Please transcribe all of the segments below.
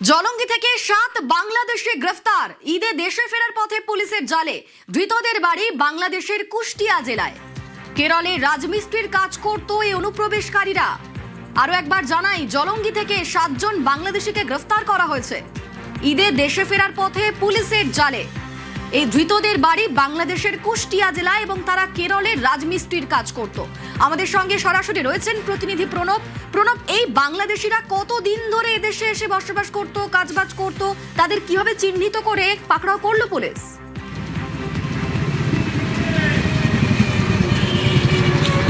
জলঙ্গি থেকে 7 বাংলাদেশি গ্রেফতার। ঈদে দেশে ফেরার পথে পুলিশের জালে। ধৃতদের বাড়ি বাংলাদেশের কুষ্টিয়া জেলায়। কেরলে রাজমিস্ত্রির কাজ করত এই অনুপ্রবেশকারীরা। আরো একবার জানাই, জলঙ্গি থেকে 7 জন বাংলাদেশিকে গ্রেফতার করা হয়েছে ঈদে দেশে ফেরার পথে পুলিশের জালে। এই ধৃতদের বাড়ি বাংলাদেশের কুষ্টিয়া জেলায় এবং তারা কেরলের রাজমিস্ত্রির কাজ করত। আমাদের সঙ্গে সরাসরি রয়েছেন প্রতিনিধি প্রণব। এই বাংলাদেশিরা কতদিন ধরে এদেশে এসে বসবাস করত, কাজবাজ করত, তাদের কিভাবে চিহ্নিত করে পাকড়াও করলো পুলিশ?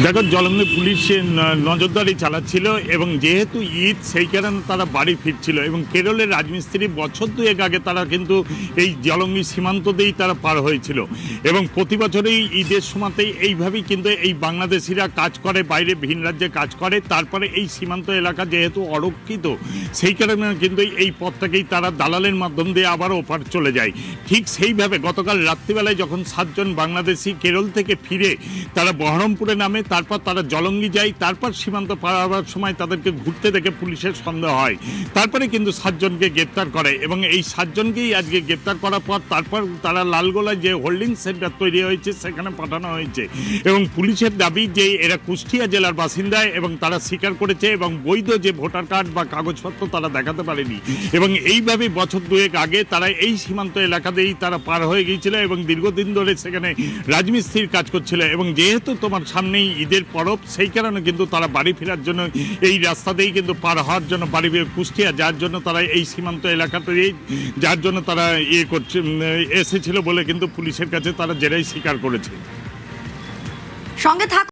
দেখো, জলঙ্গি পুলিশ নজরদারি চালাচ্ছিল এবং যেহেতু ঈদ, সেই কারণে তারা বাড়ি ফিরছিল এবং কেরলের রাজমিস্ত্রি বছর দুয়েক আগে তারা কিন্তু এই জলঙ্গি সীমান্ত দিয়েই তারা পার হয়েছিল এবং প্রতি বছরেই ঈদের সময়তেই এইভাবেই কিন্তু এই বাংলাদেশিরা কাজ করে, বাইরে ভিন রাজ্যে কাজ করে, তারপরে এই সীমান্ত এলাকা যেহেতু অরক্ষিত, সেই কারণে কিন্তু এই পথটাকেই তারা দালালের মাধ্যম দিয়ে আবার ওপার চলে যায়। ঠিক সেইভাবে গতকাল রাত্রিবেলায় যখন 7 জন বাংলাদেশি কেরল থেকে ফিরে তারা বহরমপুরে নামে, তারপর তারা জলঙ্গি যায়, তারপর সীমান্ত পার হওয়ার সময় তাদেরকে ঘুরতে দেখে পুলিশের সন্দেহ হয়, তারপরে কিন্তু 7 জনকে গ্রেপ্তার করে এবং এই 7 জনকেই আজকে গ্রেপ্তার করার পর তারপর তারা লালগোলায় যে হোল্ডিং সেন্টার তৈরি হয়েছে সেখানে পাঠানো হয়েছে এবং পুলিশের দাবি যে এরা কুষ্টিয়া জেলার বাসিন্দা এবং তারা স্বীকার করেছে এবং বৈধ যে ভোটার কার্ড বা কাগজপত্র তারা দেখাতে পারেনি এবং এইভাবে বছর দুয়েক আগে তারা এই সীমান্ত এলাকা দিয়েই তারা পার হয়ে গিয়েছিল এবং দীর্ঘদিন ধরে সেখানে রাজমিস্ত্রির কাজ করছিল এবং যেহেতু তোমার সামনেই ঈদের পরব, সেই কারণে কিন্তু তারা বাড়ি ফেরার জন্য এই রাস্তাতেই কিন্তু পার হওয়ার জন্য বাড়ি কুষ্টিয়া, যার জন্য তারা এই সীমান্ত এলাকাতেই যার জন্য তারা এসেছিল বলে কিন্তু পুলিশের কাছে তারা জেরাই স্বীকার করেছে। সঙ্গে